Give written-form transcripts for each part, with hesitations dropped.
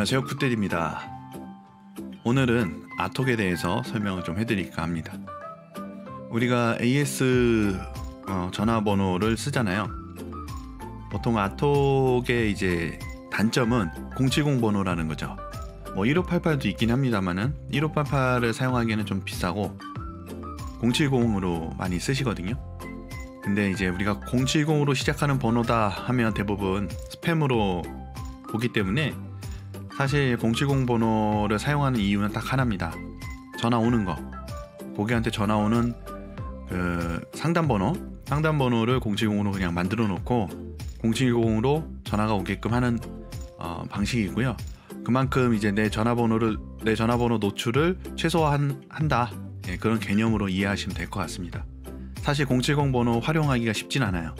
안녕하세요, 굿데이입니다. 오늘은 아톡에 대해서 설명을 좀 해드릴까 합니다. 우리가 AS 전화번호를 쓰잖아요. 보통 아톡의 이제 단점은 070 번호라는 거죠. 뭐 1588도 있긴 합니다만은 1588을 사용하기에는 좀 비싸고 070으로 많이 쓰시거든요. 근데 이제 우리가 070으로 시작하는 번호다 하면 대부분 스팸으로 보기 때문에 사실 070 번호를 사용하는 이유는 딱 하나입니다. 전화 오는 거, 고객한테 전화 오는 그 상담번호를 070으로 그냥 만들어 놓고 070으로 전화가 오게끔 하는 방식이고요. 그만큼 이제 내 전화번호 노출을 최소화한다, 그런 개념으로 이해하시면 될 것 같습니다. 사실 070 번호 활용하기가 쉽진 않아요.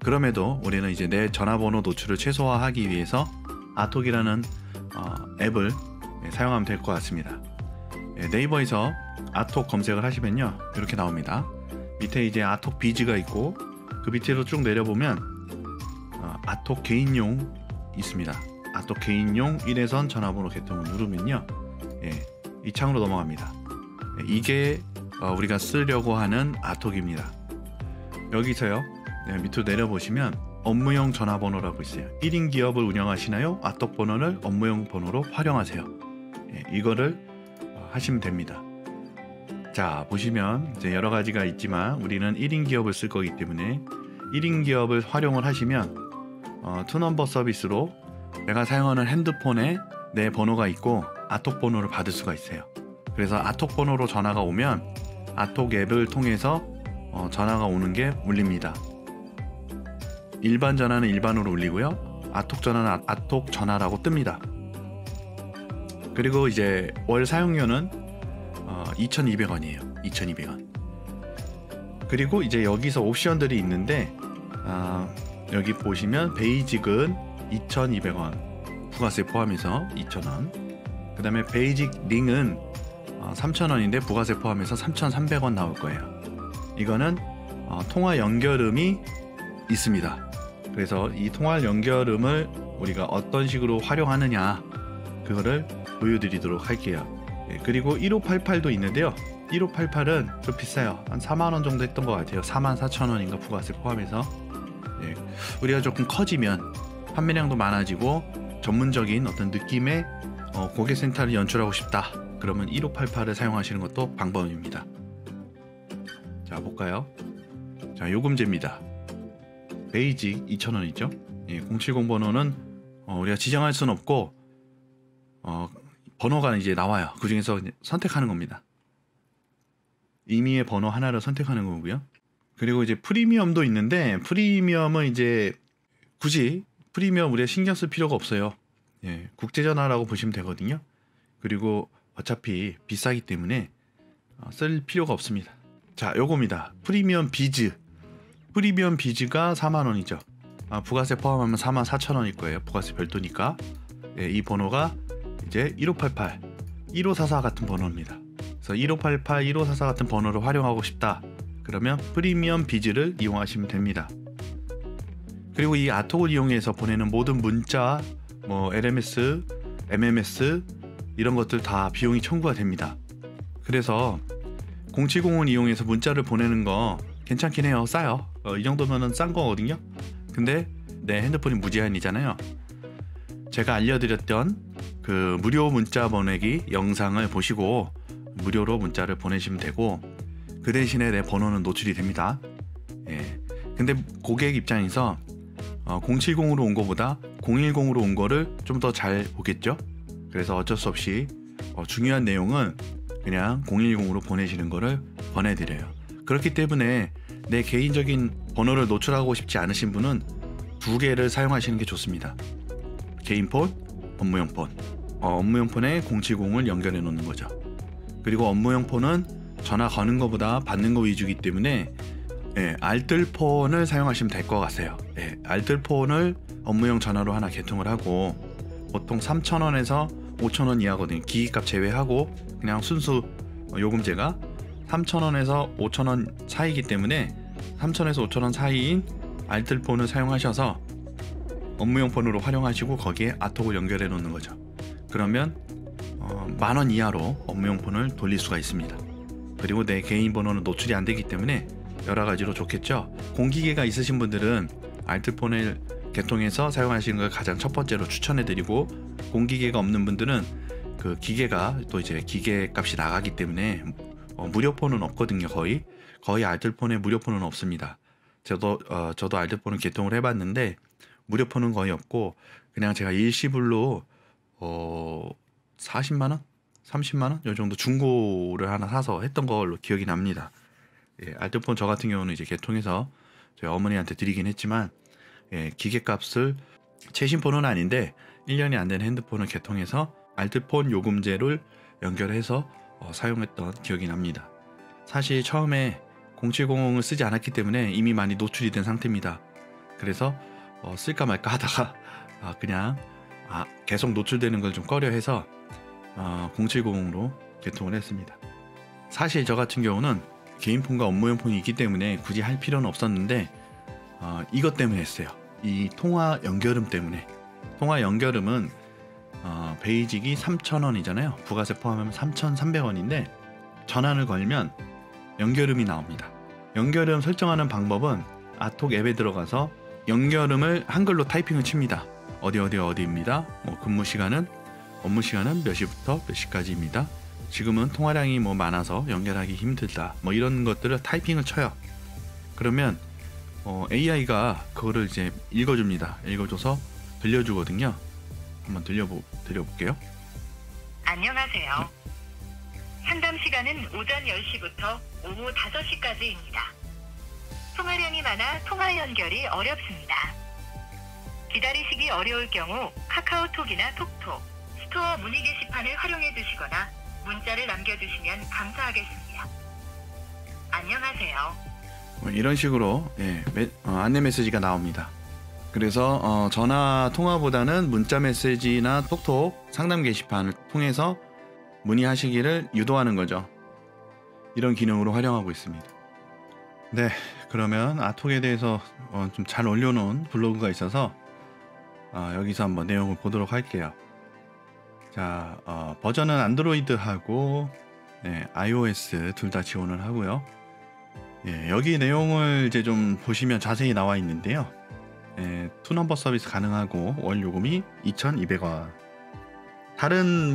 그럼에도 우리는 이제 내 전화번호 노출을 최소화하기 위해서 아톡이라는 앱을 사용하면 될 것 같습니다. 네이버에서 아톡 검색을 하시면요, 이렇게 나옵니다. 밑에 이제 아톡 비즈가 있고 그 밑으로 쭉 내려보면 아톡 개인용 있습니다. 아톡 개인용 1회선 전화번호 개통을 누르면요, 이 창으로 넘어갑니다. 이게 우리가 쓰려고 하는 아톡입니다. 여기서요, 밑으로 내려보시면 업무용 전화번호라고 있어요. 1인 기업을 운영하시나요? 아톡 번호를 업무용 번호로 활용하세요. 이거를 하시면 됩니다. 자, 보시면 이제 여러 가지가 있지만 우리는 1인 기업을 쓸 거기 때문에 1인 기업을 활용을 하시면 투넘버 서비스로 내가 사용하는 핸드폰에 내 번호가 있고 아톡 번호를 받을 수가 있어요. 그래서 아톡 번호로 전화가 오면 아톡 앱을 통해서 전화가 오는 게 울립니다. 일반 전화는 일반으로 울리고요, 아톡 전화는 아톡 전화라고 뜹니다. 그리고 이제 월 사용료는 2,200원이에요. 2,200원. 그리고 이제 여기서 옵션들이 있는데 여기 보시면 베이직은 2,200원 부가세 포함해서 2,000원, 그 다음에 베이직 링은 3,000원인데 부가세 포함해서 3,300원 나올 거예요. 이거는 통화 연결음이 있습니다. 그래서 이 통화 연결음을 우리가 어떤 식으로 활용하느냐, 그거를 보여드리도록 할게요. 그리고 1588도 있는데요, 1588은 좀 비싸요. 한 4만원 정도 했던 것 같아요. 44,000원인가 부가세 포함해서. 우리가 조금 커지면 판매량도 많아지고 전문적인 어떤 느낌의 고객센터를 연출하고 싶다, 그러면 1588을 사용하시는 것도 방법입니다. 자, 볼까요? 자, 요금제입니다. 베이직 2,000원이죠. 070 번호는 우리가 지정할 수는 없고 번호가 이제 나와요. 그 중에서 선택하는 겁니다. 임의의 번호 하나를 선택하는 거고요. 그리고 이제 프리미엄도 있는데 프리미엄은 이제 굳이 프리미엄 우리가 신경 쓸 필요가 없어요. 국제전화라고 보시면 되거든요. 그리고 어차피 비싸기 때문에 쓸 필요가 없습니다. 자, 요겁니다. 프리미엄 비즈. 프리미엄 비즈가 4만원이죠. 부가세 포함하면 44,000원일 거예요. 부가세 별도니까. 이 번호가 이제 1588, 1544 같은 번호입니다. 그래서 1588, 1544 같은 번호를 활용하고 싶다, 그러면 프리미엄 비즈를 이용하시면 됩니다. 그리고 이 아톡을 이용해서 보내는 모든 문자, 뭐 LMS, MMS 이런 것들 다 비용이 청구가 됩니다. 그래서 070을 이용해서 문자를 보내는 거 괜찮긴 해요. 싸요. 이 정도면은 싼 거거든요. 근데 내 핸드폰이 무제한이잖아요. 제가 알려드렸던 그 무료 문자 보내기 영상을 보시고 무료로 문자를 보내시면 되고, 그 대신에 내 번호는 노출이 됩니다. 근데 고객 입장에서 070으로 온 거보다 010으로 온 거를 좀 더 잘 보겠죠. 그래서 어쩔 수 없이 중요한 내용은 그냥 010으로 보내시는 거를 권해드려요. 그렇기 때문에 내 개인적인 번호를 노출하고 싶지 않으신 분은 두 개를 사용하시는 게 좋습니다. 개인 폰, 업무용 폰. 업무용 폰에 070을 연결해 놓는 거죠. 그리고 업무용 폰은 전화 거는 거보다 받는 거 위주이기 때문에 알뜰폰을 사용하시면 될 것 같아요. 알뜰폰을 업무용 전화로 하나 개통을 하고 보통 3,000원에서 5,000원 이하거든요. 기기값 제외하고 그냥 순수 요금제가 3,000원에서 5,000원 사이이기 때문에 3,000원에서 5,000원 사이인 알뜰폰을 사용하셔서 업무용 폰으로 활용하시고 거기에 아톡을 연결해 놓는 거죠. 그러면 10,000원 이하로 업무용 폰을 돌릴 수가 있습니다. 그리고 내 개인 번호는 노출이 안 되기 때문에 여러 가지로 좋겠죠. 공기계가 있으신 분들은 알뜰폰을 개통해서 사용하시는 걸 가장 첫 번째로 추천해 드리고, 공기계가 없는 분들은 그 기계가 또 이제 기계 값이 나가기 때문에 무료폰은 없거든요. 거의 알뜰폰에 무료폰은 없습니다. 저도 알뜰폰을 개통을 해봤는데 무료폰은 거의 없고, 그냥 제가 일시불로 40만원? 30만원? 요 정도 중고를 하나 사서 했던 걸로 기억이 납니다. 예, 알뜰폰 저 같은 경우는 이제 개통해서 저희 어머니한테 드리긴 했지만, 예, 기계값을 최신폰은 아닌데 1년이 안 된 핸드폰을 개통해서 알뜰폰 요금제를 연결해서 사용했던 기억이 납니다. 사실 처음에 070을 쓰지 않았기 때문에 이미 많이 노출이 된 상태입니다. 그래서 쓸까 말까 하다가 그냥 계속 노출되는 걸 좀 꺼려해서 070으로 개통을 했습니다. 사실 저 같은 경우는 개인폰과 업무용 폰이 있기 때문에 굳이 할 필요는 없었는데 이것 때문에 했어요. 이 통화 연결음 때문에. 통화 연결음은 베이직이 3,000원이잖아요. 부가세 포함하면 3,300원인데 전화를 걸면 연결음이 나옵니다. 연결음 설정하는 방법은 아톡 앱에 들어가서 연결음을 한글로 타이핑을 칩니다. 어디입니다. 근무 시간은 업무 시간은 몇 시부터 몇 시까지입니다. 지금은 통화량이 많아서 연결하기 힘들다. 이런 것들을 타이핑을 쳐요. 그러면 AI가 그거를 이제 읽어줍니다. 읽어줘서 들려주거든요. 한번 들려볼게요. 안녕하세요. 상담 시간은 오전 10시부터 오후 5시까지입니다. 통화량이 많아 통화 연결이 어렵습니다. 기다리시기 어려울 경우 카카오톡이나 톡톡, 스토어 문의 게시판을 활용해 주시거나 문자를 남겨주시면 감사하겠습니다. 안녕하세요. 이런 식으로 안내 메시지가 나옵니다. 그래서 전화 통화보다는 문자 메시지나 톡톡 상담 게시판을 통해서 문의하시기를 유도하는 거죠. 이런 기능으로 활용하고 있습니다. 네, 그러면 아톡에 대해서 좀 잘 올려놓은 블로그가 있어서 여기서 한번 내용을 보도록 할게요. 자, 버전은 안드로이드하고 iOS 둘 다 지원을 하고요. 여기 내용을 이제 좀 보시면 자세히 나와 있는데요. 투넘버 서비스 가능하고 월 요금이 2,200원. 다른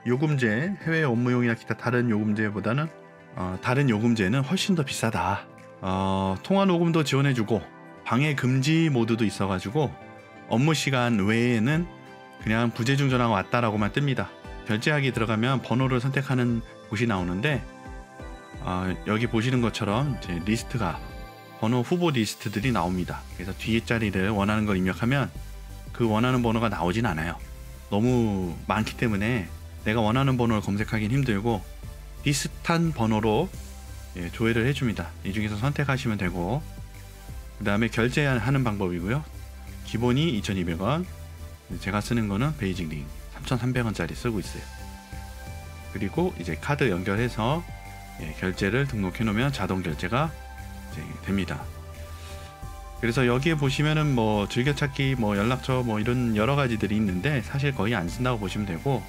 요금제, 해외 업무용이나 기타 다른 요금제보다는 다른 요금제는 훨씬 더 비싸다. 통화 녹음도 지원해주고 방해 금지 모드도 있어가지고 업무 시간 외에는 그냥 부재중 전화가 왔다라고만 뜹니다. 결제하기 들어가면 번호를 선택하는 곳이 나오는데 여기 보시는 것처럼 이제 리스트가 번호 후보 리스트들이 나옵니다. 그래서 뒤에 자리를 원하는 걸 입력하면 그 원하는 번호가 나오진 않아요. 너무 많기 때문에 내가 원하는 번호를 검색하기는 힘들고 비슷한 번호로 조회를 해줍니다. 이 중에서 선택하시면 되고, 그 다음에 결제하는 방법이고요. 기본이 2,200원, 제가 쓰는 거는 베이직 링 3,300원짜리 쓰고 있어요. 그리고 이제 카드 연결해서 결제를 등록해 놓으면 자동 결제가 이제 됩니다. 그래서 여기에 보시면은 즐겨찾기, 연락처 이런 여러 가지들이 있는데 사실 거의 안 쓴다고 보시면 되고,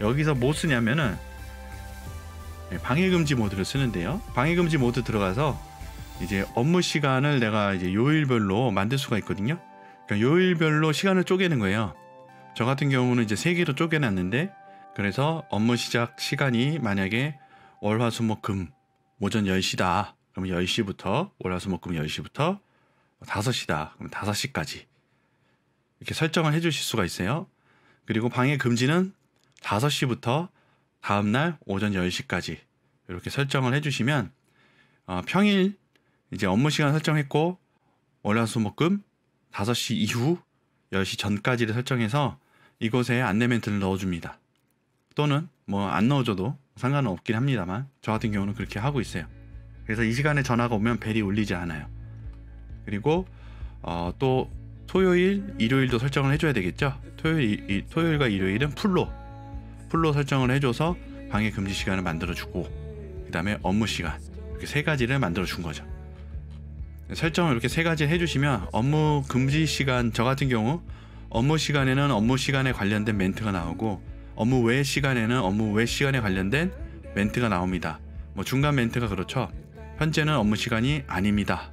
여기서 뭐 쓰냐면은 방해금지 모드를 쓰는데요. 방해금지 모드 들어가서 이제 업무 시간을 내가 이제 요일별로 만들 수가 있거든요. 그러니까 요일별로 시간을 쪼개는 거예요. 저 같은 경우는 이제 3개로 쪼개놨는데, 그래서 업무 시작 시간이 만약에 월화수목금 오전 10시다. 그러면 10시부터 월화수목금 10시부터 5시다. 그럼 5시까지 이렇게 설정을 해주실 수가 있어요. 그리고 방해 금지는 5시부터 다음날 오전 10시까지 이렇게 설정을 해주시면 평일 이제 업무 시간 설정했고 월화수목금 5시 이후 10시 전까지를 설정해서 이곳에 안내 멘트를 넣어줍니다. 또는 안 넣어줘도 상관은 없긴 합니다만 저 같은 경우는 그렇게 하고 있어요. 그래서 이 시간에 전화가 오면 벨이 울리지 않아요. 그리고 또 토요일, 일요일도 설정을 해줘야 되겠죠. 토요일과 일요일은 풀로 설정을 해줘서 방해 금지 시간을 만들어주고, 그 다음에 업무 시간, 이렇게 3가지를 만들어준 거죠. 설정을 이렇게 세 가지 해주시면 업무 금지 시간, 저 같은 경우 업무 시간에는 업무 시간에 관련된 멘트가 나오고 업무 외 시간에는 업무 외 시간에 관련된 멘트가 나옵니다. 뭐 중간 멘트가 그렇죠. 현재는 업무 시간이 아닙니다.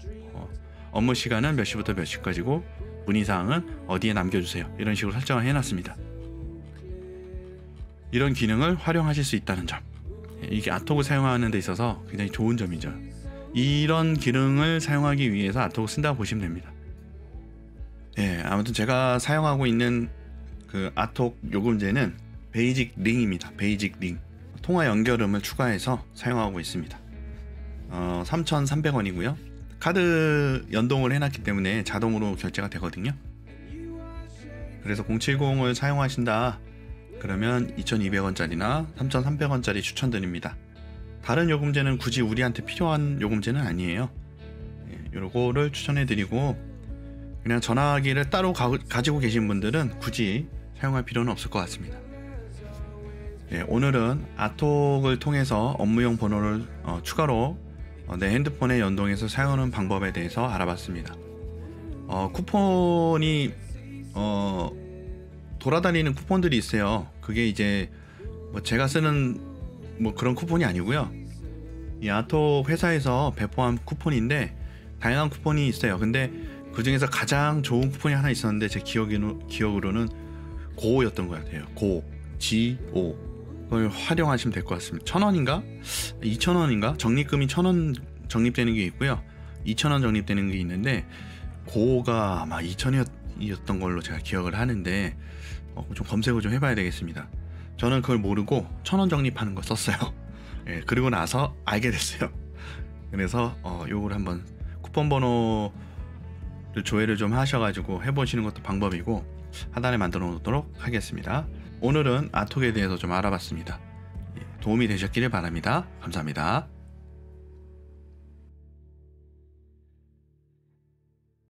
업무 시간은 몇 시부터 몇 시까지고 문의사항은 어디에 남겨주세요. 이런 식으로 설정을 해놨습니다. 이런 기능을 활용하실 수 있다는 점, 이게 아톡을 사용하는 데 있어서 굉장히 좋은 점이죠. 이런 기능을 사용하기 위해서 아톡을 쓴다고 보시면 됩니다. 예, 아무튼 제가 사용하고 있는 그 아톡 요금제는 베이직 링입니다. 베이직 링. 통화 연결음을 추가해서 사용하고 있습니다. 3,300원이고요. 카드 연동을 해놨기 때문에 자동으로 결제가 되거든요. 그래서 070을 사용하신다 그러면 2,200원짜리나 3,300원짜리 추천드립니다. 다른 요금제는 굳이 우리한테 필요한 요금제는 아니에요. 요거를 추천해드리고, 그냥 전화기를 따로 가지고 계신 분들은 굳이 사용할 필요는 없을 것 같습니다. 오늘은 아톡을 통해서 업무용 번호를 추가로 내 핸드폰에 연동해서 사용하는 방법에 대해서 알아봤습니다. 쿠폰이 돌아다니는 쿠폰들이 있어요. 그게 이제 뭐 제가 쓰는 뭐 그런 쿠폰이 아니고요. 이 아톡 회사에서 배포한 쿠폰인데 다양한 쿠폰이 있어요. 근데 그 중에서 가장 좋은 쿠폰이 하나 있었는데 제 기억으로는 고였던 것 같아요. GO. 그걸 활용하시면 될 것 같습니다. 1,000원인가? 2,000원인가? 적립금이 1,000원 적립되는 게 있고요. 2,000원 적립되는 게 있는데 고가 아마 2,000원이었던 걸로 제가 기억을 하는데 좀 검색을 좀 해봐야 되겠습니다. 저는 그걸 모르고 1,000원 적립하는 거 썼어요. 예, 그리고 나서 알게 됐어요. 그래서 요거를 한번 쿠폰 번호를 조회를 좀 하셔가지고 해보시는 것도 방법이고, 하단에 만들어 놓도록 하겠습니다. 오늘은 아톡에 대해서 좀 알아봤습니다. 도움이 되셨기를 바랍니다. 감사합니다.